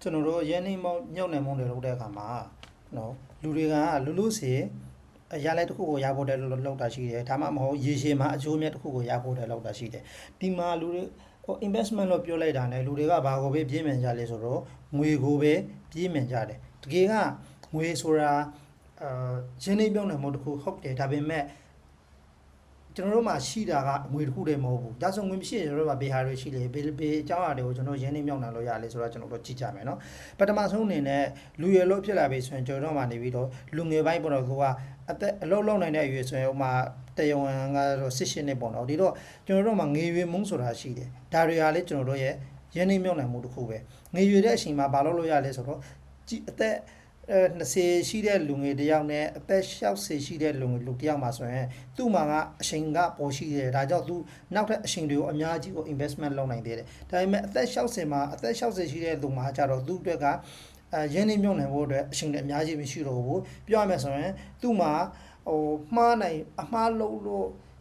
ကျွန်တော်တို့ရင်းနှီးမြုပ်နှံမှုတွေလုပ်တဲ့အခါမှာနော်လူတွေကလူစီရလိုက်တစ်ခုကိုရဖို့တယ်လို့လောက်တာရှိတယ်ဒါမှမဟုတ်ရေရှည်မှာအကျိုးမြတ်တစ်ခုကိုရဖို့တယ်လောက်တာရှိတယ်ဒီမှာလူတွေinvestment လို့ပြောလိုက်တာနဲ့လူတွေကဘာကိုပဲပြေးမြင်ကြလဲဆိုတော့ငွေကိုပဲပြေးမြင်ကြတယ်တကယ်ကငွေဆိုတာရင်းနှီးမြုပ်နှံမှုတစ်ခုဟုတ်တယ်ဒါပေမဲ့ကျွန်တော်တို့မှာရှိတာကငွေတစ်ခုတည်းမဟုတ်ဘူးဒါဆိုငွေမရှိရင်ကျွန်တော်တို့ကဘေးဟာတွေရှိလေဘေးအကြောင်းအရာတွေကိုကျွန်တော်ရင်းနှီးမြုပ်နှံလို့ရလေဆိုတော့ကျွန်တော်တို့ကြည့်ကြမယ်နော်ပထမဆုံးအနေနဲ့လူရလို့ဖြစ်လာပြီဆိုရင်ကျွန်တော်တို့မှနေပြီးတော့လူငယ်ပိုင်းပေါ်တော့ကအသက်အလုံးလုံးနိုင်တဲ့အရွယ်ဆိုရင်ဥမာတယဝန်ကတော့18နှစ်ပေါ့နော်ဒီတော့ကျွန်တော်တို့မှာငွေရွေးမှုဆိုတာရှိတယ်ဒါတွေကလည်းကျွန်တော်တို့ရဲ့ရင်းနှီးမြုပ်နှံမှုတစ်ခုပဲငွေရွေးတဲ့အချိန်မှာဘာလုပ်လို့ရလဲဆိုတော့အသက်20ရှိတဲ့လူငယ်တယောက်နဲ့အသက်60ရှိတဲ့လူတယောက်မှာဆိုရင်သူ့မှာကအချိန်ကပေါ်ရှိတယ်ဒါကြောင့်သူနောက်ထပ်အချိန်တွေကိုအများကြီးကို investment လုပ်နိုင်သေးတယ်ဒါပေမဲ့အသက်60မှာအသက်60ရှိတဲ့လူမှာကျတော့သူ့အတွက်ကရင်းနှီးမြုပ်နှံဖို့အတွက်အချိန်တွေအများကြီးမရှိတော့ဘူးပြောရမယ်ဆိုရင်သူ့မှာမှားနိုင်အမှားလို့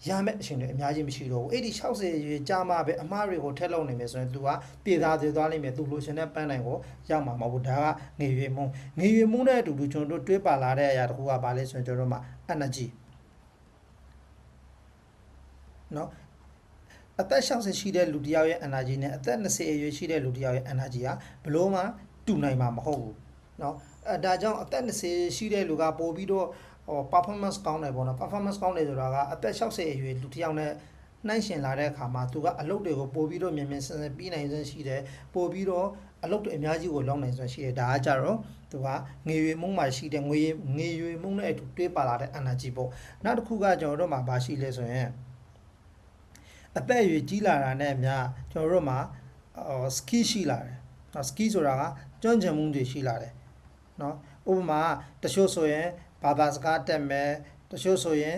ရမယ့်အချိန်တွေအများကြီးမရှိတော့ဘူးအဲ့ဒီ60ရွေးကြာမှပဲအမှားတွေကိုထက်လုံနေမယ်ဆိုရင် तू ကပြေသားသေးသွားလိမ့်မယ် तू လိုချင်တဲ့ပန်းနိုင်ကိုရောက်မှာမဟုတ်ဘူးဒါကငွေရွေးမှုနဲ့အတူတူကျွန်တော်တို့တွေးပါလာတဲ့အရာတစ်ခုကဘာလဲဆိုရင်ကျွန်တော်တို့မှာ energy နော်အသက်60ရှိတဲ့လူတစ်ယောက်ရဲ့ energy နဲ့အသက်20အရွယ်ရှိတဲ့လူတစ်ယောက်ရဲ့ energy ကဘလို့မှတူနိုင်မှာမဟုတ်ဘူးเนาะဒါကြောင့်အသက်20ရှိတဲ့လူကပို့ပြီးတော့performance ကောင်းတယ်ပေါ့နော် performance ကောင်းတယ်ဆိုတာကအသက်60အရွယ်လူတစ်ယောက်နဲ့နှိုင်းယှဉ်လာတဲ့အခါမှာသူကအလုပ်တွေကိုပို့ပြီးတော့မြင်မြင်ဆန်ဆန်ပြီးနိုင်စွမ်းရှိတယ်ပို့ပြီးတော့အလုပ်တွေအများကြီးကိုလုပ်နိုင်စွမ်းရှိတယ်ဒါကကြတော့သူကငွေရွေမှုမှာရှိတဲ့ငွေရွေမှုနဲ့အတူတွေးပါလာတဲ့ energy ပေါ့နောက်တစ်ခုကကျွန်တော်တို့မှာဘာရှိလဲဆိုရင်အသက်အရွယ်ကြီးလာတာနဲ့အများကျွန်တော်တို့မှာskill ရှိလာတယ်နော် skill ဆိုတာကကျွမ်းကျင်မှုတွေရှိလာတယ်နော်ဥပမာတချို့ဆိုရင်ဘာသာစကားတက်မယ်တချို့ဆိုရင်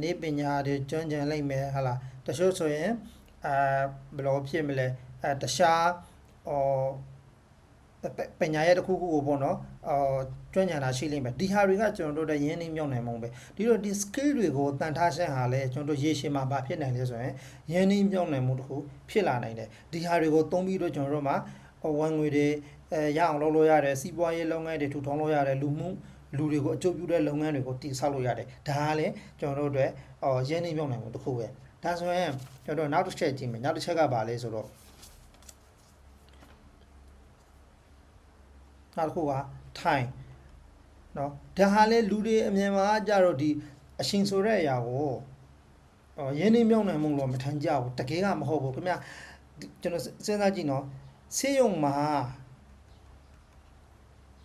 နေပညာတွေကျွမ်းကျင်လိုက်မယ်ဟာလားတချို့ဆိုရင်ဘယ်လိုဖြစ်မလဲတခြားပညာရဲ့တစ်ခုခုကိုပေါ့နော်ကျွမ်းကျင်တာရှိလိမ့်မယ်ဒီဟာတွေကကျွန်တော်တို့တဲ့ရင်းနှီးမြှုပ်နှံမှုပဲဒီတော့ဒီ skill တွေကိုတန်ထားရှင်းဟာလဲကျွန်တော်တို့ရေရှည်မှာဘာဖြစ်နိုင်လဲဆိုရင်ရင်းနှီးမြှုပ်နှံမှုတစ်ခုဖြစ်လာနိုင်တယ်ဒီဟာတွေကိုသုံးပြီးတော့ကျွန်တော်တို့မှာဝန်ငွေတွေရအောင်လုပ်လို့ရတယ်စီးပွားရေးလုပ်ငန်းတွေထူထောင်လို့ရတယ်လူတွေကိုအကျိုးပြုတဲ့လုပ်ငန်းတွေကိုတည်ဆောက်လို့ရတယ်ဒါကလည်းကျွန်တော်တို့အတွက်ရင်းနှီးမြှုပ်နှံမှုတစ်ခုပဲဒါဆိုရင်ကျွန်တော်နောက်တစ်ချက်ကြည့်မယ်နောက်တစ်ချက်ကဘာလဲဆိုတော့နောက်တစ်ခုက time เนาะဒါဟာလေလူတွေအမြင်မှာကြတော့ဒီအရှင်ဆိုတဲ့အရာကိုရင်းနှီးမြှုပ်နှံမှုလို့မထင်ကြဘူးတကယ်ကမဟုတ်ဘူးခင်ဗျကျွန်တော်စဉ်းစားကြည့်နော်ဆေးရုံမှာ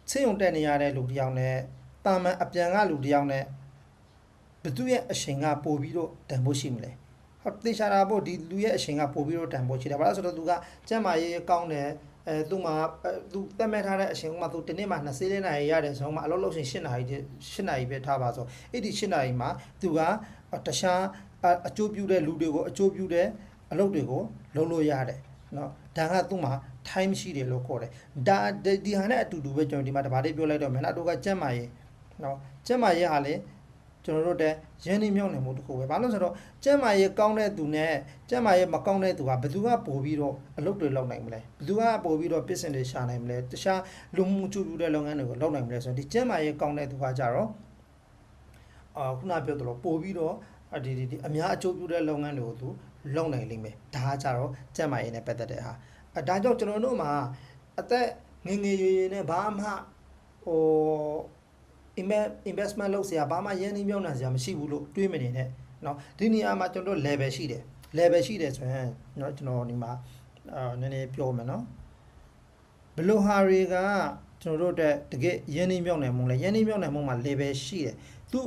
ဆေးရုံတက်နေရတဲ့လူတစ်ယောက်နဲ့တာမန်အပြန်ကလူတစ်ယောက်နဲ့ဘသူရဲ့အရှင်ကပို့ပြီးတော့တန်ဖို့ရှိမလဲဟုတ်တေချာတာပေါ့ဒီလူရဲ့အရှင်ကပို့ပြီးတော့တန်ဖို့ရှိတယ်ဘာလို့ဆိုတော့သူကကျန်းမာရေးကောင်းတယ်သူ့မှာသူတက်မဲ့ထားတဲ့အရှင်ကမှသူတနေ့မှ20လေးနာရီရတယ်ဆိုတော့မှအလုပ်လုပ်ရှင်8နာရီပဲထားပါဆိုအဲ့ဒီ8နာရီမှာသူကတခြားအကျိုးပြုတဲ့လူတွေကိုအကျိုးပြုတဲ့အလုပ်တွေကိုလုပ်လို့ရတယ်เนาะဒါကသူ့မှာ time ရှိတယ်လို့ခေါ်တယ်ဒါဒီဟာနဲ့အတူတူပဲကျွန်တော်ဒီမှာတပါးလေးပြောလိုက်တော့မယ်နော်တို့ကကျန်းမာရေးเนาะကျန်းမာရေးဟာလေကျွန်တော်တို့တဲ့ရင်းနှီးမြှုပ်နှံမှုတစ်ခုပဲဘာလို့ဆိုတော့ကျန်းမာရေးကောင်းတဲ့သူနဲ့ကျန်းမာရေးမကောင်းတဲ့သူကဘယ်သူကပို့ပြီးတော့အလုပ်တွေလုပ်နိုင်မလဲဘယ်သူကပို့ပြီးတော့ business တွေရှာနိုင်မလဲတခြားလူမှုကျူပြုတဲ့လုပ်ငန်းတွေကိုလုပ်နိုင်မလဲဆိုတော့ဒီကျန်းမာရေးကောင်းတဲ့သူကကြတော့ခုနပြောသလိုပို့ပြီးတော့ဒီအများအကျိုးပြုတဲ့လုပ်ငန်းတွေကိုသူလုပ်နိုင်လိမ့်မယ်ဒါကကြတော့ကျန်းမာရေးနဲ့ပတ်သက်တဲ့ဟာဒါကြောင့်ကျွန်တော်တို့မှာအသက်ငယ်ရွယ်နဲ့ဘာမှinvestment လုပ်စရာဘာမှရင်းနှီးမြှုပ်နှံစရာမရှိဘူးလို့တွေးမနေနဲ့เนาะဒီနေရာမှာကျွန်တော်တို့ level ရှိတယ်ဆိုရင်เนาะကျွန်တော်ဒီမှာနည်းနည်းပြောမယ်เนาะဘယ်လိုဟာတွေကကျွန်တော်တို့တဲ့တကယ်ရင်းနှီးမြှုပ်နှံမှုလဲရင်းနှီးမြှုပ်နှံမှုမှာ level ရှိတယ်သူ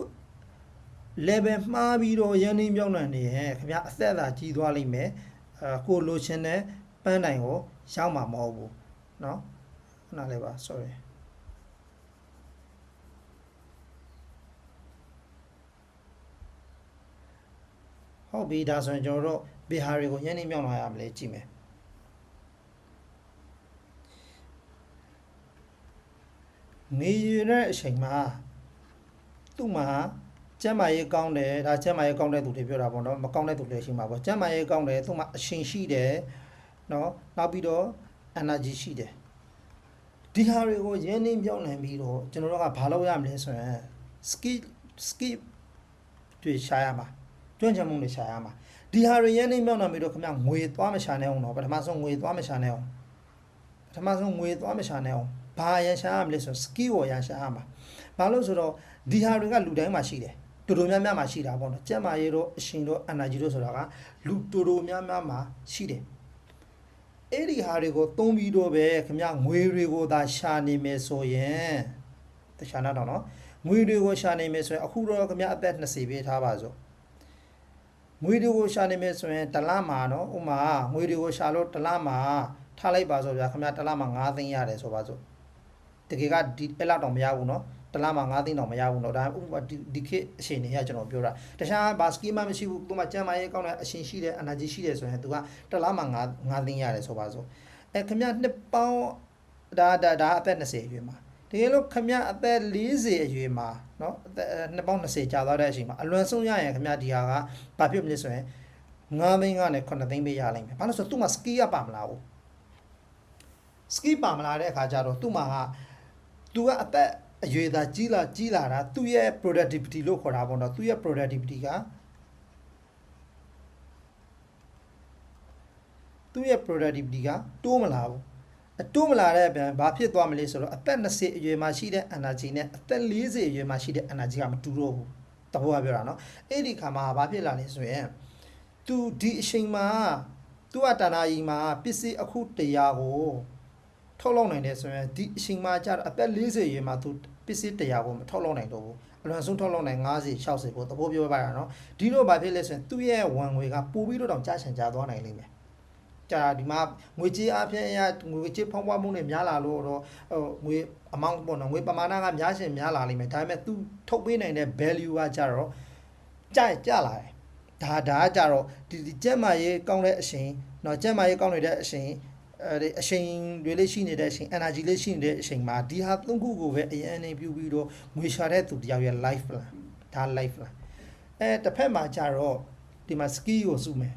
level မှားပြီးတော့ရင်းနှီးမြှုပ်နှံနေရင်ခင်ဗျာအသက်အသာကြီးသွားလိမ့်မယ်ကိုလိုချင်တဲ့ပန်းတိုင်ကိုရောက်မှာမဟုတ်ဘူးเนาะခဏလေးပါ sorryဟုတ်ပြီဒါဆိုရင်ကျွန်တော်တို့ဘယ်ဟာတွေကိုရင်းနှီးမြှုပ်နှံရမလဲကြည့်မယ်နေရတဲ့အချိန်မှာသူ့မှာကျန်းမာရေးကောင်းတယ်ဒါကျန်းမာရေးကောင်းတဲ့သူတွေပြောတာပေါ့နော်မကောင်းတဲ့သူတွေရှိမှာပေါ့ကျန်းမာရေးကောင်းတယ်သူ့မှာအရှင်ရှိတယ်เนาะနောက်ပြီးတော့ energy ရှိတယ် ဒီဟာတွေကိုရင်းနှီးမြှုပ်နှံပြီးတော့ကျွန်တော်တို့ကဘာလုပ်ရမလဲဆိုရင် skill တွေရှာရမှာကျွမ်းကျင်မှုတွေရှာရမှာဒီဟာတွေရင်းနှီးမြှုပ်နှံပြီးတော့ခင်ဗျငွေသွားမရှာနဲ့အောင်တော့ပထမဆုံးငွေသွားမရှာနဲ့အောင်ဘာရန်ရှာရမလဲဆို skill ကိုရန်ရှာရမှာဘာလို့ဆိုတော့ဒီဟာတွေကလူတိုင်းမှာရှိတယ်တူတူများများမှာရှိတာပေါ့နော်ကျက်မာရေးတို့အရှင်တို့ energy တို့ဆိုတာကလူတူတူများများမှာရှိတယ်အဲ့ဒီဟာတွေကိုသုံးပြီးတော့ပဲခင်ဗျငွေတွေကိုသာရှာနေမယ်ဆိုရင်တခြားတော့နော်ငွေတွေကိုရှာနေမယ်ဆိုရင်အခုတော့ခင်ဗျအသက်20ပေးထားပါစို့ငွေတွေကိုရှာနေမယ်ဆိုရင်တစ်လမှာနော်ဥမာငွေတွေကိုရှာလို့တစ်လမှာထားလိုက်ပါစို့ဗျာခင်ဗျတစ်လမှာ9သိန်းရတယ်ဆိုပါစို့တကယ်ကဒီအဲ့လောက်တော့မရဘူးနော်တစ်လမှာ9သိန်းတော့မရဘူးနော်ဒါဥပမာဒီခေတ်အချိန်တွေကကျွန်တော်ပြောတာတခြားဘာစကီမှမရှိဘူးသူမှကျမ်းမာရေးကောင်းတဲ့အရှင်ရှိတဲ့ energy ရှိတယ်ဆိုရင်သူကတစ်လမှာ9သိန်းရတယ်ဆိုပါစို့ခင်ဗျနှစ်ပေါင်းဒါအသက်20အရွယ်မှာတကယ်လို့ခင်ဗျအသက်40အရွယ်မှာเนาะနှစ်ပေါင်း20ကြာသွားတဲ့အချိန်မှာအလွန်ဆုံးရရင်ခင်ဗျဒီဟာကဘာဖြစ်မလဲဆိုရင်9သိန်းကနေ9သိန်းပေးရလိမ့်မယ်ဘာလို့ဆိုသူ့မှာ skill ရပါမလားဘူး skill ပါမလားတဲ့အခါကျတော့သူ့မှာကသူကအသက်အရွယ်သာကြီးလာတာသူ့ရဲ့ productivity လို့ခေါ်တာပေါ့နော်သူ့ရဲ့ productivity ကတိုးမလာဘူးတိုးမလာတဲ့အပြင်ဘာဖြစ်သွားမလဲဆိုတော့အသက်20အရွယ်မှာရှိတဲ့ energy နဲ့အသက်40အရွယ်မှာရှိတဲ့ energy ကမတူတော့ဘူးတဘောကပြောတာနော်အဲ့ဒီခါမှာဘာဖြစ်လာလဲဆိုရင်သူဒီအချိန်မှာသူ့အတဏှာကြီးမှာပစ္စည်းအခု100ကိုထုတ်လုပ်နိုင်တယ်ဆိုရင်ဒီအချိန်မှာကျတော့အသက်40ရွယ်မှာသူပစ္စည်း100ကိုမထုတ်လုပ်နိုင်တော့ဘူးအလွန်ဆုံးထုတ်လုပ်နိုင်50 60ပေါ့တဘောပြောပါတာနော်ဒီလိုဘာဖြစ်လဲဆိုရင်သူ့ရဲ့ဝန်ငွေကပိုပြီးတော့တောင်ကြာချင်ကြာသွားနိုင်လိမ့်မယ်ကြာဒီမှာငွေကြေးအပြင်ငွေကြေးဖောင်းပွားမှုတွေများလာလို့တော့ငွေ amount ပေါ့နော်ငွေပမာဏကများရှင်များလာလိမ့်မယ်ဒါပေမဲ့သူထုတ်ပေးနိုင်တဲ့ value ကကြတော့ကြာလာတယ်ဒါကကြတော့ဒီကျက်မာရေးကောင်းတဲ့အချိန်နော်ကျက်မာရေးကောင်းနေတဲ့အချိန်အချိန်တွေလေးရှိနေတဲ့အချိန် energy လေးရှိနေတဲ့အချိန်မှာဒီဟာသုံးခုကိုပဲအရင်အနေပြုပြီးတော့ငွေရှာတဲ့သူတယောက်ရဲ့ life plan ဒါ life plan တစ်ဖက်မှာကြတော့ဒီမှာ skill ကိုစုမယ်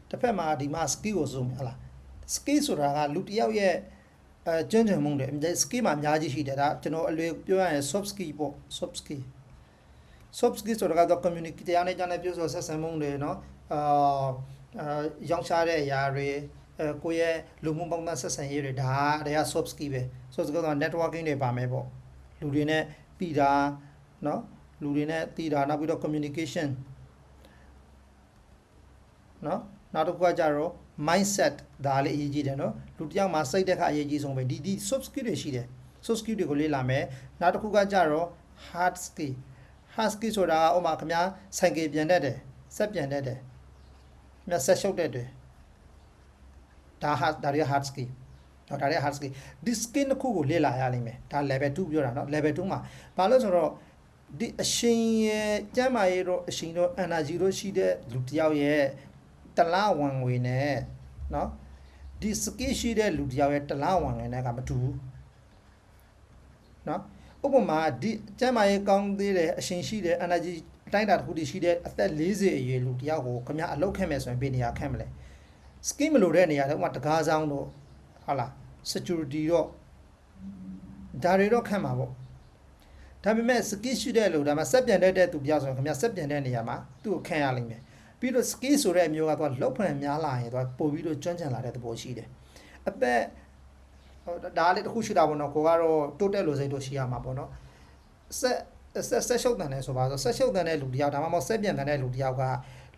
တစ်ဖက်မှာဒီမှာ skill ကိုစုမယ်ဟလား skill ဆိုတာကလူတယောက်ရဲ့ကျွမ်းကျင်မှုတွေ skill မှာအများကြီးရှိတယ်ဒါကျွန်တော်အလွယ်ပြောရရင် soft skill ပေါ့ soft skill ဆိုတာကတော့ community တရားနဲ့ကြားနဲ့ပြောဆိုဆက်ဆံမှုတွေเนาะရောင်းချတဲ့အရာတွေကိုယ့်ရဲ့လူမှုပေါင်းသင်းဆက်ဆံရေးတွေဒါတွေက soft skill ပဲ soft skill က networking တွေပါမယ်ပေါ့လူတွေနဲ့ပြီးတာเนาะလူတွေနဲ့တည်တာနောက်ပြီးတော့ communication เนาะနောက်တစ်ခုကကြတော့ mindset ဒါလေးအရေးကြီးတယ်เนาะလူတစ်ယောက်မှာစိတ်တက်ခအရေးကြီးဆုံးပဲဒီ soft skill တွေရှိတယ် soft skill တွေကိုလေ့လာမယ်နောက်တစ်ခုကကြတော့ hard skill ဆိုတာဥမာခင်ဗျာဆိုင်ကယ်ပြန်တတ်တယ်ဆက်ပြန်တတ်တယ်ခင်ဗျာဆက်ရှုပ်တတ်တယ်ဒါတွေက hard skill တော့ဒါတွေက hard skill ဒီ skill တစ်ခုကိုလေ့လာရလိမ့်မယ်ဒါ level 2ပြောတာเนาะ level 2မှာဘာလို့ဆိုတော့ဒီအရှင်ရဲ့ကျမ်းမာရေးတော့အရှင်တော့ energy တော့ရှိတဲ့လူတစ်ယောက်ရဲ့တလားဝန်ငွေနဲ့เนาะဒီ skill ရှိတဲ့လူတစ်ယောက်ရဲ့တလားဝန်ငွေနဲ့ကမတူဘူးเนาะဥပမာဒီကျမ်းမာရေးကောင်းသေးတယ်အရှင်ရှိတဲ့ energy အတိုင်းအတာတစ်ခုတည်းရှိတဲ့အသက်40အရွယ်လူတစ်ယောက်ကိုခင်ဗျာအလုပ်ခက်မယ်ဆိုရင်ဘယ်နေရာခက်မလဲ skill မလိုတဲ့နေရာတွေဥပမာတကားဆောင်တော့ဟုတ်လား security တော့ဒါတွေတော့ခက်မှာပေါ့ဒါပေမဲ့ skill ရှိတဲ့လူဒါမှစက်ပြန်တဲ့သူပြောဆိုရင်ခင်ဗျာစက်ပြန်တဲ့နေရာမှာသူ့ကိုခန့်ရလိမ့်မယ်ပြီးတော့ skill ဆိုတဲ့အမျိုးကတော့လောက်ဖွယ်များလာရင်တော့ပို့ပြီးတော့ကျွမ်းကျင်လာတဲ့သဘောရှိတယ်အသက်ဒါလေးတစ်ခုရှိတာပေါ့နော်ကိုကတော့တိုးတက်လို့စိတ်တို့ရှိရမှာပေါ့နော်ဆက်ရှုပ်တန်တယ်ဆိုပါဆိုဆက်ရှုပ်တန်တဲ့လူတယောက်ဒါမှမဟုတ်ဆက်ပြန်တန်တဲ့လူတယောက်က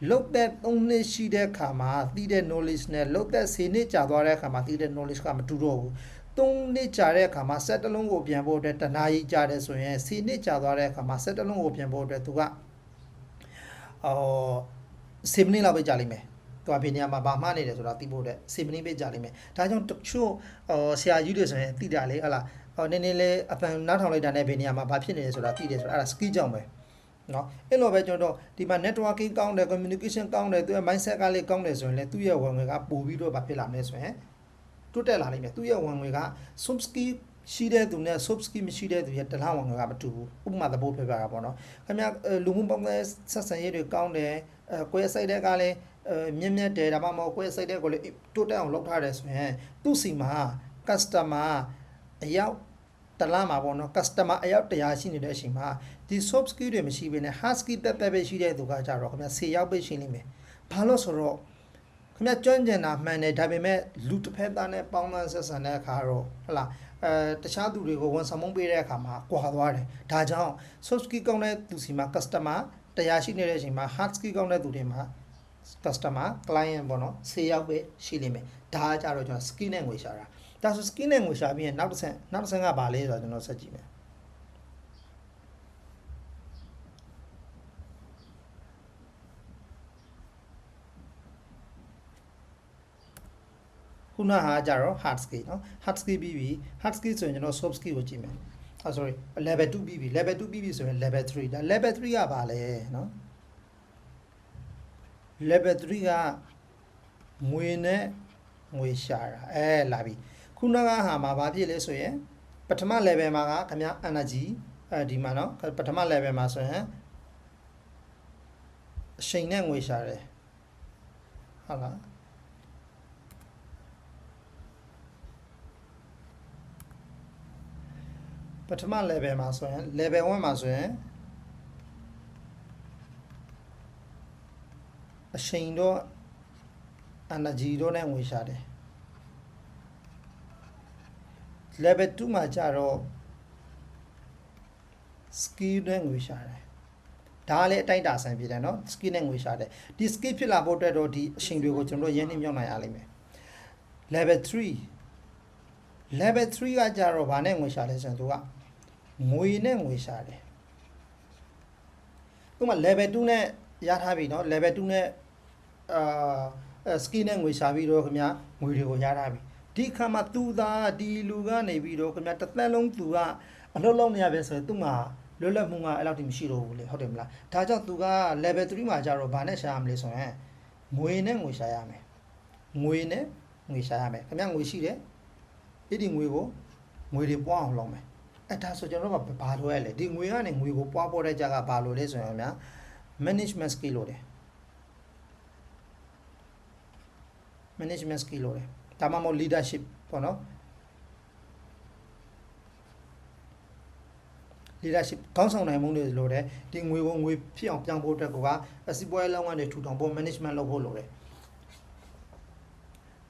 လုတ်သက်3နှစ်ရှိတဲ့ခါမှာသိတဲ့ knowledge နဲ့လုတ်သက်10နှစ်ကြာသွားတဲ့ခါမှာသိတဲ့ knowledge ကမတူတော့ဘူး3နှစ်ကြာတဲ့အခါမှာဆက်တစ်လုံးကိုပြန်ဖို့အတွက်တနားကြီးကြာတယ်ဆိုရင်10နှစ်ကြာသွားတဲ့အခါမှာဆက်တစ်လုံးကိုပြန်ဖို့အတွက်သူက10မိနစ်လောက်ပဲကြာလိမ့်မယ်သူအဖေနေရာမှာဘာမှနေတယ်ဆိုတာသိဖို့အတွက်10မိနစ်ပဲကြာလိမ့်မယ်ဒါကြောင့်တချို့ဆရာကြီးတွေဆိုရင်သိတာလေဟလာနည်းနည်းလေးအပန်နားထောင်လိုက်တာနဲ့ဘယ်နေရာမှာဘာဖြစ်နေလဲဆိုတာသိတယ်ဆိုတာအဲ့ဒါ skill ကြောင့်ပဲเนาะအဲ့လိုပဲကျွန်တော်ဒီမှာ networking ကောင်းတယ် communication ကောင်းတယ်သူရဲ့ mindset ကလေးကောင်းတယ်ဆိုရင်လည်းသူ့ရဲ့ဝင်ငွေကပို့ပြီးတော့ဘာဖြစ်လာမလဲဆိုရင်တိုးတက်လာလိမ့်မယ်သူ့ရဲ့ဝင်ငွေက soft skill ရှိတဲ့သူနဲ့ soft skill မရှိတဲ့သူရဲ့တလားဝင်ကမတူဘူးဥပမာသဘောပြပြတာပေါ့နော်ခင်ဗျလူမှုပေါင်းတဲ့ဆက်ဆံရေးတွေကောင်းတယ်ကိုယ့်ရဲ့စိတ်ထဲကလည်းမြက်တယ်ဒါမှမဟုတ်ကိုယ့်ရဲ့စိတ်ထဲကိုလည်းတိုးတက်အောင်လုပ်ထားတယ်ဆိုရင်သူ့စီမှာ customer အရောက်တလားမှာပေါ့နော် customer အရောက်100ရှိနေတဲ့အချိန်မှာဒီ soft skill တွေမရှိဘဲနဲ့ hard skill တက်ပဲရှိတဲ့သူကကြတော့ခင်ဗျ10ရောက်ပဲရှိနေမယ်ဘာလို့ဆိုတော့ခင်ဗျကျွမ်းကျင်တာမှန်တယ်ဒါပေမဲ့လူတစ်ဖက်သားနဲ့ပေါင်းသင်းဆက်ဆံတဲ့အခါတော့ဟလာတခြားသူတွေကိုဝန်ဆောင်မှုပေးတဲ့အခါမှာကွာသွားတယ်ဒါကြောင့် soft skill ကောင်းတဲ့သူစီမှာ customer 100ရှိနေတဲ့အချိန်မှာ hard skill ကောင်းတဲ့သူတွေမှာ customer client ပေါ့နော်10ရောက်ပဲရှိလိမ့်မယ်ဒါကကြတော့ကျွန်တော် skill နဲ့ငွေရှာတာဒါဆို skill နဲ့ငွေရှာပြီးရင်နောက်တစ်ဆင့်ကဘာလဲဆိုတော့ကျွန်တော်ဆက်ကြည့်မယ်ခုနဟာကြတော့ hard skill เนาะ hard skill ပြီးပြီ hard skill ဆိုရင်ကျွန်တော် soft skill ကိုကြည့်မယ်sorry level 2ပြီးပြီ level 2ပြီးပြီဆိုရင် level 3ဒါ level 3ကဘာလဲเนาะ level 3ကငွေနဲ့ငွေရှာတာလာပြီခုနကဟာမှာဘာဖြစ်လဲဆိုရင်ပထမ level မှာကခင်ဗျ energy ဒီမှာเนาะပထမ level မှာဆိုရင်အချိန်နဲ့ငွေရှာတယ်ဟုတ်လားပထမ level မှာဆိုရင် level 1မှာဆိုရင်အချိန်တော့ energy တော့နဲ့ငွေရှာတယ် level 2မှာကျတော့ skill နဲ့ငွေရှာတယ်ဒါလည်းအတိုင်းတာဆန်ဖြစ်တယ်เนาะ skill နဲ့ငွေရှာတယ်ဒီ skill ဖြစ်လာဖို့အတွက်တော့ဒီအချိန်တွေကိုကျွန်တော်တို့ရင်းနှီးမြှုပ်နှံရလိမ့်မယ် level 3ကကျတော့ဗာနဲ့ငွေရှာလဲဆိုရင်သူကငွေနဲ့ငွေရှာတယ်ဥပမာ level 2နဲ့ရထားပြီเนาะ level 2နဲ့skill နဲ့ငွေရှာပြီးတော့ခင်ဗျာငွေတွေကိုရထားပြီဒီခါမှာသူသားဒီလူကနေပြီးတော့ခင်ဗျာတစ်သက်လုံးသူကအလုပ်လုပ်နေရပဲဆိုရင်သူ့မှာလွတ်လပ်မှုကအဲ့လောက်တိမရှိတော့ဘူးလေဟုတ်တယ်မလားဒါကြောင့်သူက level 3မှာကျတော့ဗာနဲ့ရှာရမလဲဆိုရင်ငွေနဲ့ငွေရှာရမယ်ငွေနဲ့ငွေရှာရမယ်ခင်ဗျာငွေရှိတယ်အဲ့ဒီငွေကိုငွေတွေပွားအောင်လုပ်မယ်ဒါဆိုကျွန်တော်တို့ကဘာလို့ရလဲဒီငွေကနေငွေကိုပွားပေါ်တဲ့ကြကဘာလို့လဲဆိုရင်ခင်ဗျာ management skill လို့တယ်management skill လို့တယ်ဒါမှမဟုတ် leadership ပေါ့နော် leadership ကောင်းဆောင်နိုင်မှုတွေလို့တယ်ဒီငွေကိုငွေဖြစ်အောင်ပြောင်းဖို့အတွက်ကအစီးပွားရေးလုပ်ငန်းတွေထူထောင်ဖို့ management လုပ်ဖို့လို့တယ်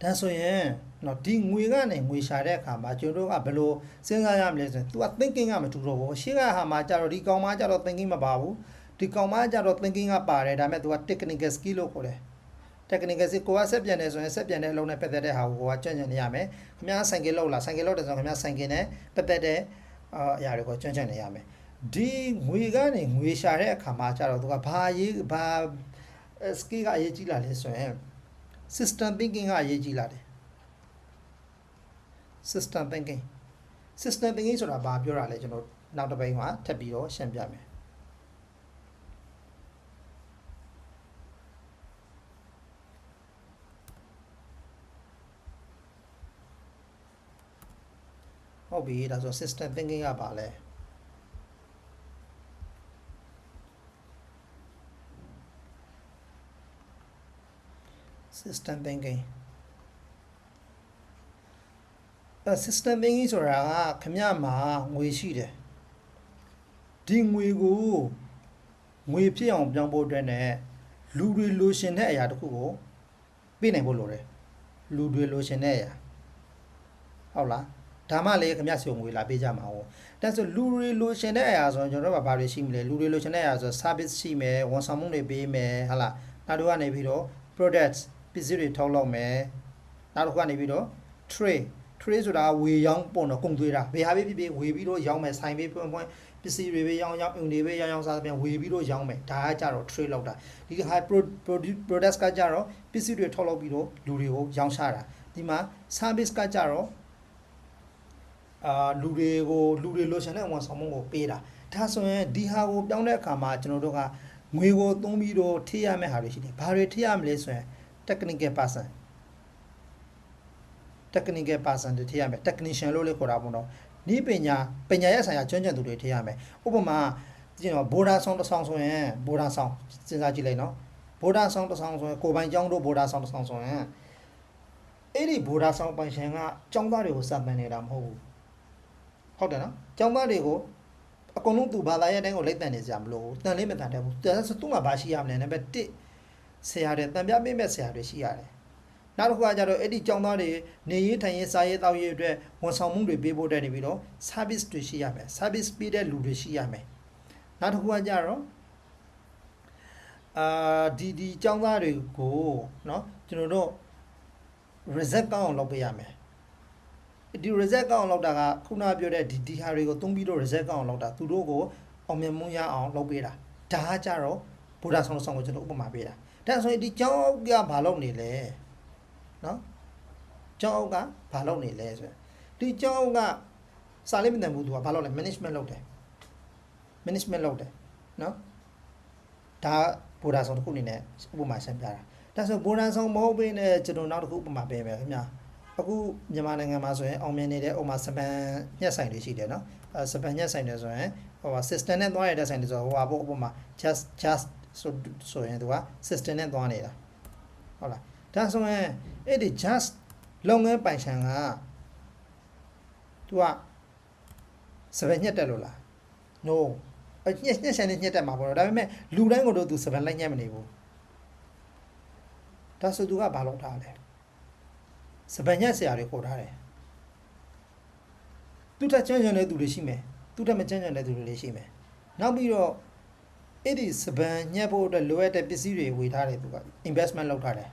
ဒါဆိုရင်တော့ဒီငွေကနေငွေရှာတဲ့အခါမှာကျွန်တော်တို့ကဘယ်လိုစဉ်းစားရမလဲဆိုရင် तू က thinking ကမတူတော့ဘူးရှေ့ကဟာမှာကြတော့ဒီကောင်မကြတော့ thinking မပါဘူးဒီကောင်မကြတော့ thinking ကပါတယ်ဒါပေမဲ့ तू က technical skill လို့ခေါ်တယ်technical skill ကိုကဆက်ပြန်နေဆိုရင်ဆက်ပြန်တဲ့အလုံးနဲ့ပတ်သက်တဲ့ဟာကိုကကြွန့်ကျင်နေရမယ်ခင်ဗျားဆိုင်ကယ်လောက်လားဆိုင်ကယ်လောက်တယ်ဆိုတော့ခင်ဗျားဆိုင်ကယ်နဲ့ပတ်သက်တဲ့အရာတွေကိုကြွန့်ကျင်နေရမယ်ဒီငွေကနေငွေရှာတဲ့အခါမှာကြတော့ तू ကဘာ skill ကအရေးကြီးလာလဲဆိုရင် system thinking ကအရေးကြီးလာတယ် system thinking ဆိုတာဘာပြောတာလဲကျွန်တော်နောက်တစ်ပိတ်မှာထပ်ပြီးတော့ရှင်းပြမယ်ဟုတ်ပြီဒါဆို system thinking ကဘာလဲsystem thinking system thinking ဆိုတာကခမရမှာငွေရှိတယ်ဒီငွေကိုငွေဖြစ်အောင်ပြောင်းဖို့အတွက်နဲ့လူတွေလိုချင်တဲ့အရာတစ်ခုကိုပေးနိုင်ဖို့လိုတယ်လူတွေလိုချင်တဲ့အရာဟုတ်လားဒါမှလည်းခမရစီငွေလာပေးကြမှာဟုတ်ဒါဆိုလူတွေလိုချင်တဲ့အရာဆိုရင်ကျွန်တော်တို့ကဘာတွေရှိမလဲလူတွေလိုချင်တဲ့အရာဆို service ရှိမယ်ဝန်ဆောင်မှုတွေပေးမယ်ဟုတ်လားနောက်တစ်ခုကနေပြီးတော့ products ပစ္စည်းတွေထုတ်လုပ်မယ်နောက်တစ်ခုကနေပြီးတော့ trade ဆိုတာဝေရောင်းပုံတော့ကုန်သွေးတာဘယ်ဟာဖြစ်ဖြစ်ဝေပြီးတော့ရောင်းမယ်ဆိုင်ပေးဖွင့်ပစ္စည်းတွေပဲရောင်းအုံတွေပဲရောင်းစားသဖြင့်ဝေပြီးတော့ရောင်းမယ်ဒါကကြတော့ trade လောက်တာဒီဟာ products ကကြတော့ပစ္စည်းတွေထုတ်လုပ်ပြီးတော့လူတွေကိုရောင်းချတာဒီမှာ service ကကြတော့လူတွေလိုချင်တဲ့ဝန်ဆောင်မှုကိုပေးတာဒါဆိုရင်ဒီဟာကိုပြောင်းတဲ့အခါမှာကျွန်တော်တို့ကငွေကိုသုံးပြီးတော့ထိရမယ့်ဟာတွေရှိတယ်ဘာတွေထိရမလဲဆိုရင် technical person တွေထိရမယ် technician လို့လည်းခေါ်တာပေါ့နော် နီးပညာရဲ့ဆိုင်ရာကျွမ်းကျင်သူတွေထည့်ရမယ်ဥပမာကျွန်တော်ဘော်ဒါဆောင်တစ်ဆောင်ဆိုရင်ဘော်ဒါဆောင်စဉ်းစားကြည့်လိုက်နော်ဘော်ဒါဆောင်တစ်ဆောင်ဆိုရင်ကိုပိုင်ကျောင်းတို့ဘော်ဒါဆောင်တစ်ဆောင်ဆိုရင်အဲ့ဒီဘော်ဒါဆောင်ပိုင်ရှင်ကကျောင်းသားတွေကိုစပန်နေတာမဟုတ်ဘူးဟုတ်တယ်နော်ကျောင်းသားတွေကိုအကုန်လုံးသူဘာသာရေးအတိုင်းကိုလိုက်တန်နေကြမလို့တန်လေးမတန်တဲ့ဘူးဒါဆိုသူ့မှာဘာရှိရမလဲနံပါတ်1ဆရာတွေတန်ပြပေးမဲ့ဆရာတွေရှိရတယ်နောက်တစ်ခုကကြတော့အဲ့ဒီကျောင်းသားတွေနေရေးထိုင်ရေးစားရေးတောက်ရေးအတွက်ဝန်ဆောင်မှုတွေပေးဖို့တက်နေပြီးတော့ service တွေရှိရမယ် service ပေးတဲ့လူတွေရှိရမယ်နောက်တစ်ခုကကြတော့ဒီကျောင်းသားတွေကိုเนาะကျွန်တော်တို့ reset ကောင်းအောင်လုပ်ပေးရမယ်ဒီ reset ကောင်းအောင်လုပ်တာကခုနပြောတဲ့ဒီဟာတွေကိုသုံးပြီးတော့ reset ကောင်းအောင်လုပ်တာသူတို့ကိုအောင်မြင်မှုရအောင်လုပ်ပေးတာဒါကကြတော့ဗုဒ္ဓဆောင်ကိုကျွန်တော်ဥပမာပေးတာဒါဆိုရင်ဒီကျောင်းကဘာလုပ်နေလဲနော်ကျောင်းကဘာလုပ်နေလဲဆိုရင်ဒီကျောင်းကစာလေးမတန်ဘူးသူကဘာလုပ်လဲ management လုပ်တယ် management လုပ်တယ်နော်ဒါဗုဒ္ဓဆောင်တစ်ခုအနေနဲ့ဥပမာရှင်းပြတာဒါဆိုဗုဒ္ဓဆောင်မဟုတ်ဘဲနဲ့ကျွန်တော်နောက်တစ်ခုဥပမာပေးမယ်ခင်ဗျာအခုမြန်မာနိုင်ငံမှာဆိုရင်အောင်မြင်နေတဲ့ဥပမာစပန်ညက်ဆိုင်တွေရှိတယ်နော်စပန်ညက်ဆိုင်တွေဆိုရင်ဟို system နဲ့သွားရတဲ့ဆိုင်တွေဆိုဟိုဟာပေါ့ဥပမာ just ဆိုရင်သူက system နဲ့သွားနေတာဟုတ်လားဒါဆိုရင်အဲ့ဒီ just လုပ်ငန်းပိုင်ရှင်ကသူကစပန်ညက်တက်လို့လား no ညက်ဆိုင်နဲ့ညက်တက်မှာပေါ့ဒါပေမဲ့လူတိုင်းကိုတော့သူစပန်လိုက်ညက်မနေဘူးဒါဆိုသူကဘာလုပ်ထားလဲစပန်ညက်ဆရာတွေခေါ်ထားတယ်သူတက်ချမ်းချမ်းတဲ့သူတွေရှိမယ်သူတက်မချမ်းချမ်းတဲ့သူတွေရှိမယ်နောက်ပြီးတော့အဲ့ဒီစပန်ညက်ဖို့အတွက်လိုအပ်တဲ့ပစ္စည်းတွေဝေထားတယ်သူက investment လုပ်ထားတယ်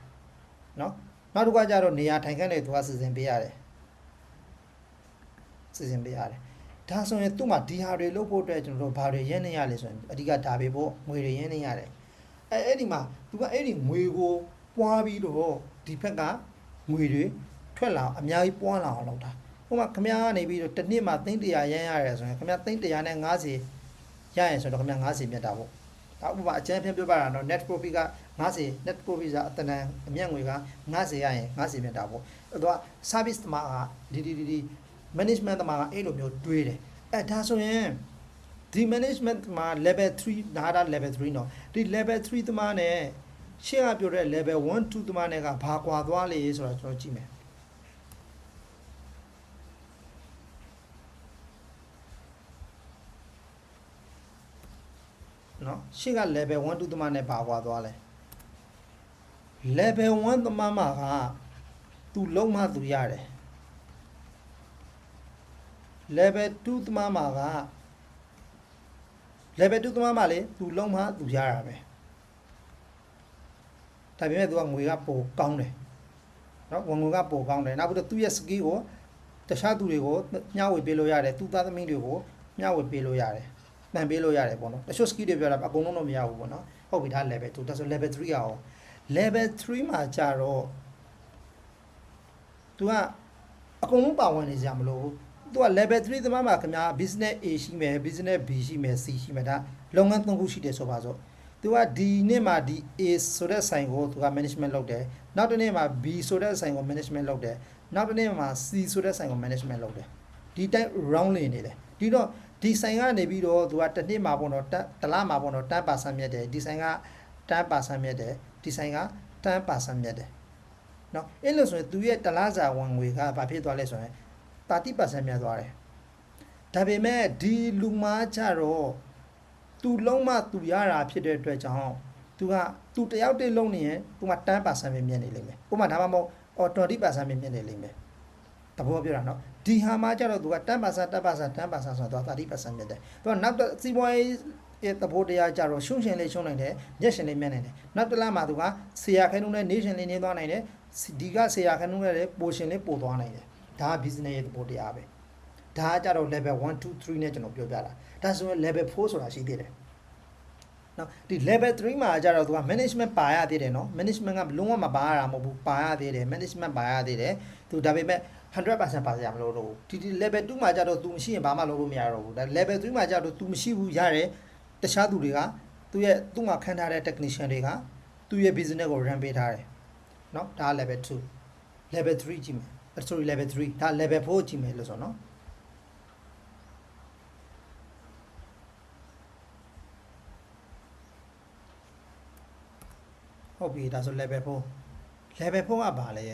နော်နောက်တစ်ခါကျတော့နေရာထိုင်ခန့်တွေသူကစီစဉ်ပေးရတယ်စီစဉ်ပေးရတယ်ဒါဆိုရင်သူ့မှာဒီဟာတွေလုပ်ဖို့အတွက်ကျွန်တော်တို့ဘာတွေရင်းနေရလဲဆိုရင်အဓိကဒါပဲပေါ့ငွေတွေရင်းနေရတယ်အဲ့ဒီမှာသူကအဲ့ဒီငွေကိုပွားပြီးတော့ဒီဘက်ကငွေတွေထွက်လာအများကြီးပွားလာအောင်လုပ်တာဥပမာခမည်းကနေပြီးတော့တစ်နှစ်မှာသိန်း100ရမ်းရတယ်ဆိုရင်ခမည်းသိန်း150ရရင်ဆိုတော့ခမည်း50မြတ်တာပေါ့ဒါဥပမာအကျန်းဖြင့်ပြောပါတာတော့ net profit က50 net profit ကအတန်အမြတ်ငွေက50ရရင်50မြတ်တာပေါ့အဲ့တော့ service တမကဒီ management တမကအဲ့လိုမျိုးတွေးတယ်ဒါဆိုရင်ဒီ management မှာ level 3ဒါ level 3เนาะဒီ level 3တမနဲ့ရှေ့ကပြောတဲ့ level 1 2တမနဲ့ကဘာကွာသွားလဲဆိုတာကျွန်တော်ကြည့်မယ်နော်ရှေ့က level 1 2တမနဲ့ဘာကွာသွားလဲ level 1တမမှာကသူလုံးမသူရတယ် level 2တမမှာက level 2တမမှာလေသူလုံးမသူရတာပဲဒါပေမဲ့သူကငွေကပိုကောင်းတယ်နော်ငွေကပိုကောင်းတယ်နောက်ပြီးတော့သူ့ရဲ့ skill ကိုတခြားသူတွေကိုမျှဝေပေးလို့ရတယ်သူသားသမီးတွေကိုမျှဝေပေးလို့ရတယ်တန်ပေးလို့ရတယ်ပေါ့နော်တချို့ skill တွေပြောတာအကုန်လုံးတော့မရဘူးပေါ့နော်ဟုတ်ပြီဒါ level 2ဒါဆို level 3 အောင် level 3မှာကြတော့သူကအကုန်လုံးပါဝင်နေကြမလို့သူက level 3သမားမှာခင်ဗျာ business A ရှိမယ် business B ရှိမယ် C ရှိမယ်ဒါလုပ်ငန်း3ခုရှိတယ်ဆိုပါစို့သူကဒီနေ့မှာဒီ A ဆိုတဲ့ဆိုင်ကိုသူက management လုပ်တယ်နောက်တစ်နေ့မှာ B ဆိုတဲ့ဆိုင်ကို management လုပ်တယ်နောက်တစ်နေ့မှာ C ဆိုတဲ့ဆိုင်ကို management လုပ်တယ်ဒီတိုင်း round နေတယ်ဒီတော့ဒီဆိုင်ကနေပြီးတော့သူကတစ်နှစ်မှာပေါ့နော်တစ်လမှာပေါ့နော်10%မြတ်တယ်ဒီဆိုင်က10%မြတ်တယ်ဒီဆိုင်က10%မြတ်တယ်နော်အဲ့လိုဆိုရင်သူရဲ့တစ်လစာဝင်ငွေကဘာဖြစ်သွားလဲဆိုရင်30%မြတ်သွားတယ်ဒါပေမဲ့ဒီလူမားကြတော့သူလုံးမသူရတာဖြစ်တဲ့အတွက်ကြောင့်သူတယောက်တည်းလုံးနေရင်သူက10%ပဲမြတ်နေလိမ့်မယ်ဥပမာဒါမှမဟုတ်20%ပဲမြတ်နေလိမ့်မယ်တဘောပြောတာနော်ဒီဟာမှာကြတော့သူက10%ဆိုတော့30%မြတ်တယ်သူကနောက်စီးပွားရေးတဘောတရားကြတော့ရှုံးရှင်လေးရှုံးနိုင်တယ်ညက်ရှင်လေးမြတ်နိုင်တယ်နောက်တစ်လမှာသူက10%ခိုင်းနှုန်းနဲ့နေရှင်လေးနေသွားနိုင်တယ်ဒီက10%ခိုင်းနှုန်းနဲ့လည်းပိုရှင်လေးပိုသွားနိုင်တယ်ဒါ business ရဲ့တဘောတရားပဲဒါကကြတော့ level 1 2 3နဲ့ကျွန်တော်ပြောပြတာဒါဆိုရင် level 4ဆိုတာရှိသေးတယ်နော်ဒီ level 3မှာကြတော့သူက management ပါရသေးတယ်နော် management ကလုံးဝမပါရတာမဟုတ်ဘူးပါရသေးတယ် management ပါရသေးတယ်သူဒါပေမဲ့100% ပါစရာမလိုတော့ဘူးဒီ level 2မှာကြတော့ तू မရှိရင်ဘာမှလုပ်လို့မရတော့ဘူးဒါ level 3မှာကြတော့ तू မရှိဘူးရတယ်တခြားသူတွေကသူ့မှာခန့်ထားတဲ့ technician တွေကသူ့ရဲ့ business ကို run ပေးထားတယ်เนาะဒါ level 2 level 3ကြည့်မယ် sorry level 3ဒါ level 4ကြည့်မယ်လို့ဆိုနော် ဟုတ်ပြီဒါဆို level 4 level 4ကဘာလဲ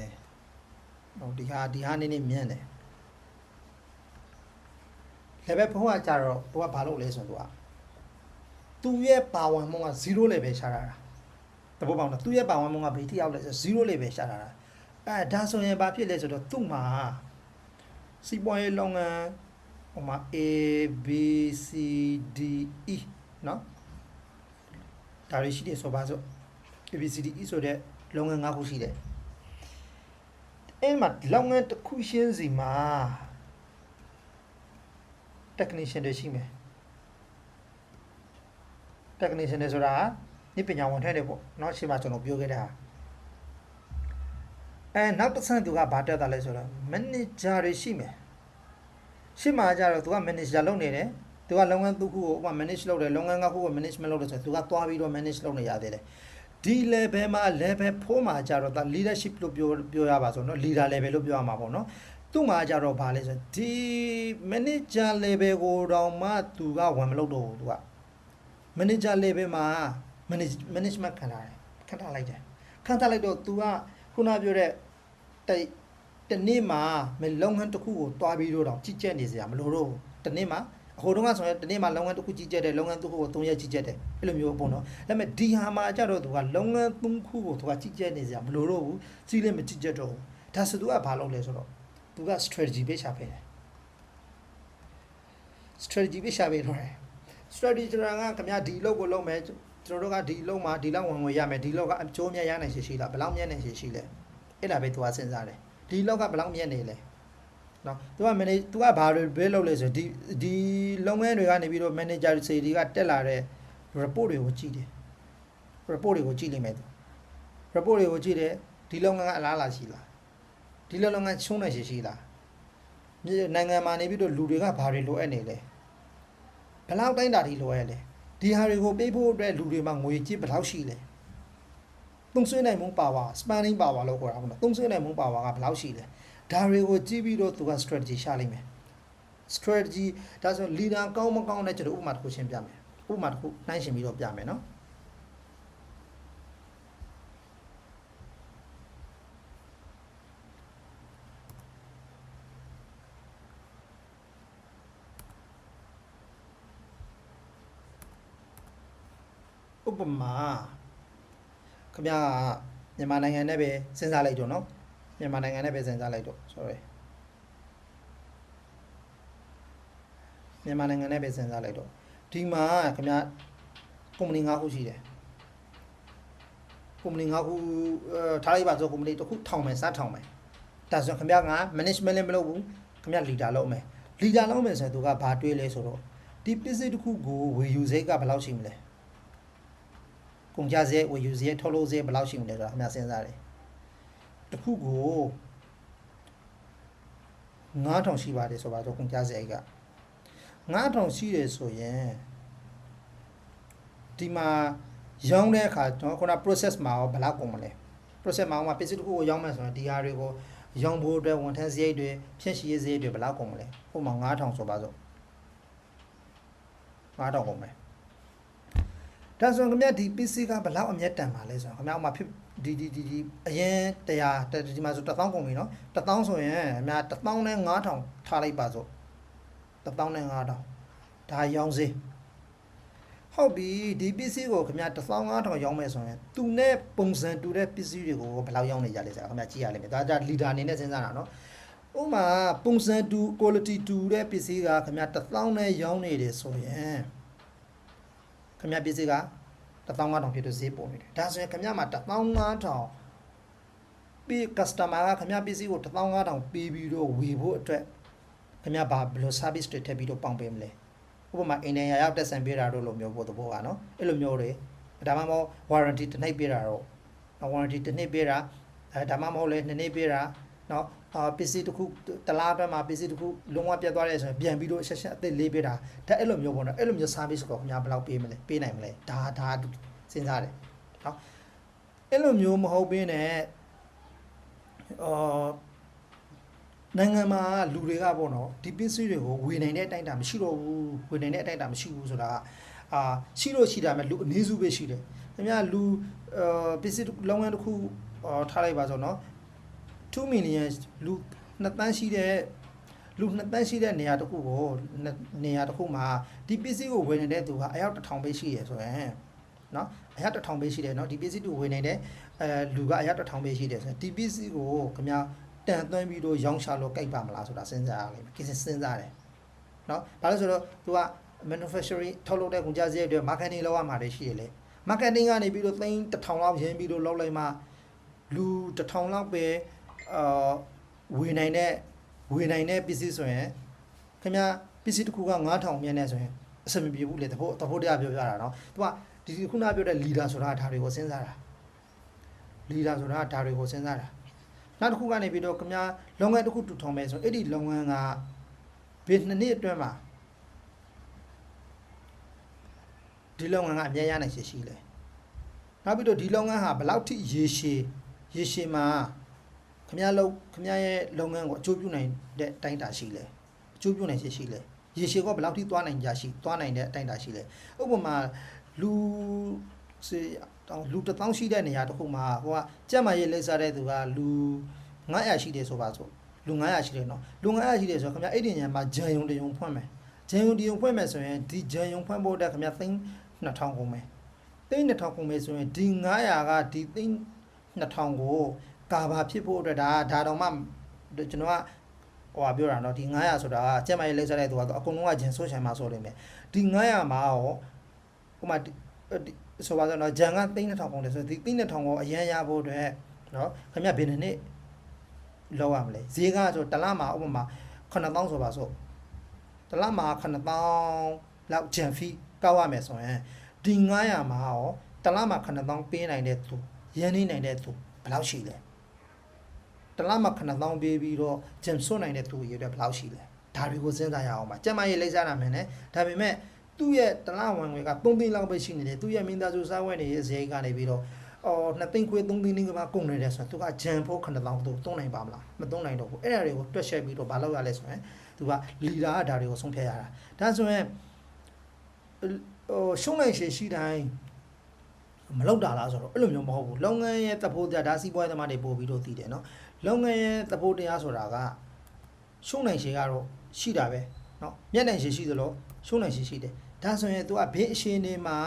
ဟိုဒီဟာနည်းနည်းမြင်တယ် level 4ကကြတော့သူကဘာလုပ်လဲဆိုတော့သူရဲ့ပါဝင်မှုက0 level ရှာတာတဘောပေါင်းတော့သူရဲ့ပါဝင်မှုကဘယ်ထိရောက်လဲဆို0 level ရှာတာဒါဆိုရင်ဘာဖြစ်လဲဆိုတော့သူ့မှာစီးပွားရေးလုပ်ငန်းဟိုမှာ A B C D E เนาะဒါတွေရှိတယ်ဆိုပါစို့ A B C D E ဆိုတဲ့လုပ်ငန်း၅ခုရှိတယ်အဲ့မှာလုပ်ငန်းတစ်ခုရှင်းစီမှာ technician တွေရှိမယ် technician တွေဆိုတာဒီပညာဝန်ထမ်းတွေပေါ့เนาะရှင်းမှာကျွန်တော်ပြောခဲ့တာနောက်တစ်ဆင့်သူကဘာတက်တာလဲဆိုတော့ manager တွေရှိမယ်ရှင်းမှာကြတော့သူက manager လုပ်နေတယ်သူကလုပ်ငန်းတစ်ခုကိုဥပမာ manage လုပ်တယ်လုပ်ငန်း၅ခုကို management လုပ်တယ်ဆိုတော့သူကသွားပြီးတော့ manage လုပ်နေရသေးတယ်ဒီ level မှာ level 4မှာကြတော့ leadership လို့ပြောရပါဆိုတော့ leader level လို့ပြောရမှာပေါ့နော်သူ့မှာကြတော့ဘာလဲဆိုတော့ဒီ manager level ကိုတော့မှသူကဝန်မလုပ်တော့ဘူးသူက manager level မှာ management ခံထားလိုက်တော့သူကခုနပြောတဲ့တနေ့မှာလုပ်ငန်းတစ်ခုကိုတွားပြီးတော့ကြီးကြပ်နေစရာမလိုတော့ဘူးတနေ့မှာအခုတော့ကဆိုရင်တနေ့မှာလုပ်ငန်းတစ်ခုကြီးကြပ်တယ်လုပ်ငန်းတစ်ခုကို3ရက်ကြီးကြပ်တယ်အဲ့လိုမျိုးပေါ့နော်ဒါပေမဲ့ဒီဟာမှာကြတော့သူကလုပ်ငန်း3ခုကိုသူကကြီးကြပ်နေစရာမလိုတော့ဘူးကြီးလည်းမကြီးကြပ်တော့ဘူးဒါဆိုသူကဘာလုပ်လဲဆိုတော့သူက strategy ပေးချပေးတယ် strategy ပေးချပေးတော့တယ် strategy ဆိုတာကခင်ဗျာဒီလုပ်ကိုလုပ်မယ်ကျွန်တော်တို့ကဒီလုပ်မှာဒီလောက်ဝင်ရမယ်ဒီလောက်ကအကျိုးမြတ်ရနိုင်ရှိလားဘယ်လောက်မြတ်နိုင်ရှိလဲအဲ့ဒါပဲသူကစဉ်းစားတယ်ဒီလောက်ကဘယ်လောက်မြတ်နေလဲနော်သူက manage သူကဘာတွေလုပ်လဲဆိုဒီလုပ်ငန်းတွေကနေပြီးတော့ manager တွေကတက်လာတဲ့ report တွေကိုကြည့်တယ် report တွေကိုကြည့်လိုက်မယ်သူ report တွေကိုကြည့်တယ်ဒီလုပ်ငန်းကအလားအလာရှိလားဒီလုပ်ငန်းချုံးနေရှိလားနိုင်ငံမှာနေပြီးတော့လူတွေကဘာတွေလိုအပ်နေလဲဘယ်လောက်တိုင်းတာထိလိုအပ်လဲဒီဟာတွေကိုပေးဖို့အတွက်လူတွေမှာငွေကြေးဘယ်လောက်ရှိလဲသုံးစွဲနိုင်မှုပါဝါ spending power လို့ခေါ်တာပေါ့နော်သုံးစွဲနိုင်မှုပါဝါကဘယ်လောက်ရှိလဲဒါတွေကိုကြည့်ပြီးတော့သူက strategy ရှာလိုက်မယ် strategy ဒါဆို leader ကောင်းမကောင်းနဲ့ကျွန်တော်ဥပမာတစ်ခုရှင်းပြမယ်ဥပမာတစ်ခုနှိုင်းရှင်းပြီးတော့ပြမယ်နော်ဥပမာခင်ဗျာမြန်မာနိုင်ငံနဲ့ပဲစဉ်းစားလိုက်တော့နော်မြန်မာနိုင်ငံနဲ့ပဲစဉ်းစားလိုက်တော့ sorry မြန်မာနိုင်ငံနဲ့ပဲစဉ်းစားလိုက်တော့ဒီမှာခင်ဗျာကုမ္ပဏီ၅ခုရှိတယ်ကုမ္ပဏီ၅ခုထားလိုက်ပါဆိုကုမ္ပဏီတစ်ခုထောင်မယ်စထောင်မယ်ဒါဆိုခင်ဗျာက management လည်းမလုပ်ဘူးခင်ဗျာ leader လုပ်မယ် leader လုပ်မယ်ဆိုရင်သူကဘာတွေးလဲဆိုတော့ဒီပစ္စည်းတစ်ခုကိုဝယ်ယူစိတ်ကဘယ်လောက်ရှိမလဲကုန်ကြစဲဝယ်ယူစဲထုတ်လုပ်စဲဘယ်လောက်ရှိမလဲဆိုတာခင်ဗျာစဉ်းစားတယ်တစ်ခုကို9000ရှိပါတယ်ဆိုပါတော့ကုန်ကြစဲက9000ရှိတယ်ဆိုရင်ဒီမှာရောင်းတဲ့အခါကျွန်တော်ခုန process မှာဘယ်လောက်ကုန်မလဲ process မှာပစ္စည်းတစ်ခုကိုရောင်းမယ်ဆိုရင်ဒီဟာတွေကိုရောင်းဖို့အတွက်ဝန်ထမ်းစရိတ်တွေဖြည့်ရှင်းရေးစရိတ်တွေဘယ်လောက်ကုန်မလဲဥပမာ9000ဆိုပါစို့9000ကုန်မယ်ဒါဆိုခင်ဗျဒီ PC ကဘယ်လောက်အမြတ်တန်ပါလဲဆိုတော့ခင်ဗျဥမာဖြစ်ဒီအရင်100ဒီမှာဆို1000ကုန်ပြီနော်1000ဆိုရင်ခင်ဗျ1000နဲ့9000ထားလိုက်ပါစို့1000နဲ့9000ဒါရောင်းစေးဟုတ်ပြီဒီ PC ကိုခင်ဗျ15000ရောင်းမယ်ဆိုရင်သူနဲ့ပုံစံတူတဲ့ PC တွေကိုဘယ်လောက်ရောင်းနေကြလဲဆိုတာခင်ဗျကြည့်ရလိမ့်မယ်ဒါကြ leader အနေနဲ့စဉ်းစားတာနော်ဥမာပုံစံတူ quality တူတဲ့ PC ကခင်ဗျ1000နဲ့ရောင်းနေတယ်ဆိုရင်ခင်ဗျ PC က15000ဖြစ်လို့ဈေးပေါ်နေတယ်ဒါဆိုရင်ခင်ဗျမှာ15000ပြီး customer ကခင်ဗျ PC ကို15000ပေးပြီးတော့ဝယ်ဖို့အတွက်ခင်ဗျဘာဘယ်လို service တွေထည့်ပြီးတော့ပေါင်ပေးမလဲဥပမာအင်ဂျင်နီယာရောက်တက်ဆန်ပေးတာတို့လိုမျိုးပေါ့သဘောကနော်အဲ့လိုမျိုးတွေဒါမှမဟုတ် warranty တစ်နှစ်ပေးတာတော့ warranty တစ်နှစ်ပေးတာဒါမှမဟုတ်လေ2နှစ်ပေးတာနော်PC တစ်ခုတစ်လားအတွက်မှာ PC တစ်ခုလုံးဝပြတ်သွားတယ်ဆိုရင်ပြန်ပြီးတော့ဆက်အသစ်လေးပေးတာဒါအဲ့လိုမျိုးပေါ့နော်အဲ့လိုမျိုး service ကိုခင်ဗျာဘယ်လောက်ပေးမလဲပေးနိုင်မလဲဒါစဉ်းစားတယ်နော်အဲ့လိုမျိုးမဟုတ်ဘင်းနဲ့နိုင်ငံမှာလူတွေကပေါ့နော်ဒီပစ္စည်းတွေကိုဝေနိုင်တဲ့အတိုင်းတာမရှိတော့ဘူးဝေနိုင်တဲ့အတိုင်းတာမရှိဘူးဆိုတာ ရှိလို့ရှိတာမဲ့လူအနည်းစုပဲရှိတယ်ခင်ဗျာလူပစ္စည်းလောင်းငန်းတစ်ခုထားလိုက်ပါဆိုတော့2 million လူ2 တန်းရှိတဲ့လူ2 တန်းရှိတဲ့နေရာတစ်ခုကိုနေရာတစ်ခုမှာဒီပစ္စည်းကိုဝယ်နေတဲ့သူကအယောက်1000ပဲရှိရဆိုရင်နော်အယောက်1000ပဲရှိတယ်နော်ဒီပစ္စည်းတူဝယ်နေတဲ့လူကအယောက်1000ပဲရှိတယ်ဆိုရင်ဒီပစ္စည်းကိုခင်ဗျာတန်သွင်းပြီးတော့ရောင်းချလို့ကြိုက်ပါမလားဆိုတာစဉ်းစားရလိမ့်မယ်ကိစ္စစဉ်းစားတယ်နော်ဘာလို့ဆိုတော့သူက manufacturing ထုတ်လုပ်တဲ့ကုန်ကြစရိတ်တွေ marketing လောက်ရမှာတွေရှိတယ်လေ marketing ကနေပြီးတော့သိန်း1000လောက်ရင်းပြီးတော့လောက်လိုက်မှလူ1000လောက်ပဲဝယ်နိုင်တဲ့ပစ္စည်းဆိုရင်ခင်ဗျာပစ္စည်းတစ်ခုက9000မြင့်နေဆိုရင်အဆင်မပြေဘူးလေတဖို့တရားပြောပြတာနော်သူကဒီခုနပြောတဲ့ leader ဆိုတာဒါတွေကိုစဉ်းစားတာ leader ဆိုတာဒါတွေကိုစဉ်းစားတာနောက်တစ်ခုကနေပြီးတော့ခင်ဗျာလုပ်ငန်းတစ်ခုတူထောင်မယ်ဆိုအဲ့ဒီလုပ်ငန်းကဘယ်နှစ်နှစ်အတွင်းမှာဒီလုပ်ငန်းကအမြဲရနိုင်ရှိလဲနောက်ပြီးတော့ဒီလုပ်ငန်းဟာဘယ်လောက်ထိရေရှည်မှာခင်ဗျားရဲ့လုပ်ငန်းကိုအကျိုးပြုနိုင်တဲ့အတိုင်းတာရှိလဲအကျိုးပြုနိုင်ရှိလဲရေရှည်ကဘယ်လောက်ထိသွားနိုင်တဲ့အတိုင်းတာရှိလဲဥပမာလူ1000ရှိတဲ့နေရာတစ်ခုမှာဟိုကကြက်မရေးလိမ့်စားတဲ့သူကလူ900ရှိတယ်ဆိုပါစို့လူ900ရှိတယ်နော်လူ900ရှိတယ်ဆိုတော့ခင်ဗျာအဲ့ဒီညမှာဂျန်ယုံတယုံဖွင့်မယ်ဂျန်ယုံတယုံဖွင့်မယ်ဆိုရင်ဒီဂျန်ယုံဖွင့်ဖို့တက်ခင်ဗျာသိန်း2000ကုန်မယ်သိန်း2000ကုန်မယ်ဆိုရင်ဒီ900ကဒီသိန်း2000ကိုကာဘာဖြစ်ဖို့အတွက်ဒါတော့မှကျွန်တော်ကဟိုပြောတာနော်ဒီ900ဆိုတာကကြက်မရေးလိမ့်စားတဲ့သူကတော့အကုန်လုံးကဂျန်ဆိုဆိုင်မှာဆိုလိမ့်မယ်ဒီ900မှာရောဟိုမှာဆိုပါတော့နော်ဂျန်ကသိန်း2000ကုန်တယ်ဆိုဒီသိန်း2000ကိုအရန်ရဖို့အတွက်နော်ခင်ဗျဘယ်နှစ်လောက်ရမလဲဈေးကဆိုတလမှာဥပမာ9000ဆိုပါစို့တလမှာ9000လောက်ဂျန်ဖီကောက်ရမယ်ဆိုရင်ဒီ900မှာရောတလမှာ9000ပေးနိုင်တဲ့သူရန်နေနိုင်တဲ့သူဘယ်လောက်ရှိလဲတလမှာ9000ပေးပြီးတော့ဂျန်စွန့်နိုင်တဲ့သူရေအတွက်ဘယ်လောက်ရှိလဲဒါတွေကိုစဉ်းစားရအောင်ပါကျမရေးလိမ့်စားတာမယ်နဲ့ဒါပေမဲ့သူ့ရဲ့တလဝင်ငွေက3သိန်းလောက်ပဲရှိနေတယ်သူ့ရဲ့မိသားစုစားဝတ်နေတဲ့ဈေးကနေပြီးတော့2သိန်းခွဲ3သိန်းကမှကုန်နေတယ်ဆိုရင်သူကဂျန်ဖို့9000သူသုံးနိုင်ပါမလားမသုံးနိုင်တော့ဘူးအဲ့ဒါတွေကိုတွက်ချက်ပြီးတော့မလုပ်ရလဲဆိုရင်သူကလီဒါကဒါတွေကိုဆုံးဖြတ်ရတာဒါဆိုရင်ရှုံးနိုင်ရှိတိုင်းမလောက်တာလားဆိုတော့အဲ့လိုမျိုးမဟုတ်ဘူးလုပ်ငန်းရဲ့သဘောတရားဒါစီးပွားရေးသမားတွေပို့ပြီးတော့သိတယ်နော်လုပ်ငန်းရဲ့သဘောတရားဆိုတာကရှုံးနိုင်ရှိကတော့ရှိတာပဲနော်မျက်နှာရှိရှိသလိုရှုံးနိုင်ရှိတယ်ဒါဆိုရင် तू ကဘေးအရှင်နေမှာ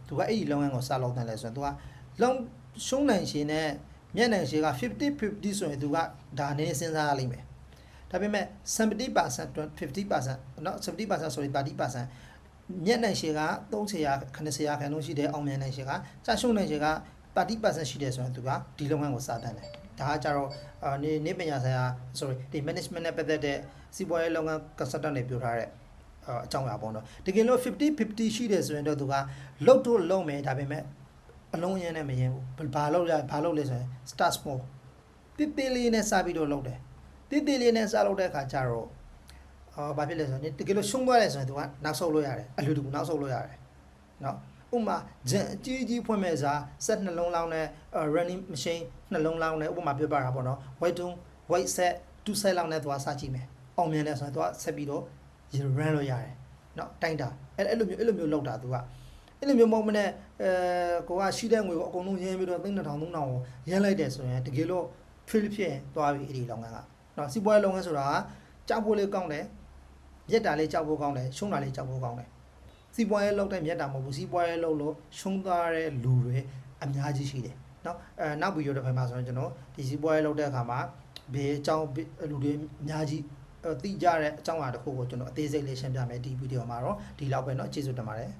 သူကအဲ့ဒီလုပ်ငန်းကိုစလုပ်တယ်လဲဆိုရင် तू ကလုံးရှုံးနိုင်ရှင်နဲ့မျက်နှာရှိက50-50ဆိုရင် तू ကဒါနည်းစဉ်းစားရလိမ့်မယ်ဒါပေမဲ့ 70% 50% เนาะ 70% sorry 30% မျက်နှာရှိက30-80%ခန့်လုံးရှိတဲ့အောင်မြင်နိုင်ရှိကစရှုံးနိုင်ရှိက30% ရှိတယ်ဆိုရင် तू ကဒီလုပ်ငန်းကိုစတတ်တယ်ဒါကကြတော့နေပညာဆိုင်ရာ sorry ဒီ management နဲ့ပတ်သက်တဲ့စီးပွားရေးလုပ်ငန်း consultant တွေပြောထားတဲ့အကြောင်းအရာပေါ့နော်တကယ်လို့50-50ရှိတယ်ဆိုရင်တော့သူကလုံမယ်ဒါပေမဲ့အလုံးရင်းနဲ့မရင်ဘူးဘာလုပ်လဲဆိုရင် start small တိလေးနဲ့စပြီးတော့လုပ်တယ်တိလေးနဲ့စလုပ်တဲ့အခါကျတော့ဘာဖြစ်လဲဆိုရင်တကယ်လို့ရှုံးသွားတယ်ဆိုရင်သူကနောက်ဆုတ်လို့ရတယ်အလူတူနောက်ဆုတ်လို့ရတယ်နော်ဥပမာဂျန်အကြီးဖွင့်မဲ့စားset နှလုံးလောင်းနဲ့ running machine နှလုံးလောင်းနဲ့ဥပမာပြောပြတာပေါ့နော် weight set 2 set လောက်နဲ့သူကစကြည့်မယ်အောင်မြင်တယ်ဆိုရင်သူကဆက်ပြီးတော့run လို့ရတယ်เนาะတိုင်းတာအဲ့လိုမျိုးလောက်တာသူကအဲ့လိုမျိုးမဟုတ်မနဲ့ကိုကရှိတဲ့ငွေကိုအကုန်လုံးရင်းပြီးတော့3000 3000ကိုရင်းလိုက်တယ်ဆိုရင်တကယ်လို့ fail ဖြစ်ရင်သွားပြီအဲ့ဒီလုပ်ငန်းကเนาะစီးပွားရေးလုပ်ငန်းဆိုတာကြောက်ဖို့လေးကောင်းတယ်မြက်တာလေးကြောက်ဖို့ကောင်းတယ်ရှုံးတာလေးကြောက်ဖို့ကောင်းတယ်စီးပွားရေးလုပ်တဲ့မြက်တာမဟုတ်ဘူးစီးပွားရေးလုပ်လို့ရှုံးသွားတဲ့လူတွေအများကြီးရှိတယ်เนาะနောက်ဗီဒီယိုတစ်ပိုင်းမှာဆိုရင်ကျွန်တော်ဒီစီးပွားရေးလုပ်တဲ့အခါမှာဘေးအကြောင်းလူတွေအများကြီးသိကြတဲ့အကြောင်းအရာတစ်ခုကိုကျွန်တော်အသေးစိတ်လေးရှင်းပြမယ်ဒီဗီဒီယိုမှာတော့ဒီလောက်ပဲเนาะကျေးဇူးတင်ပါတယ်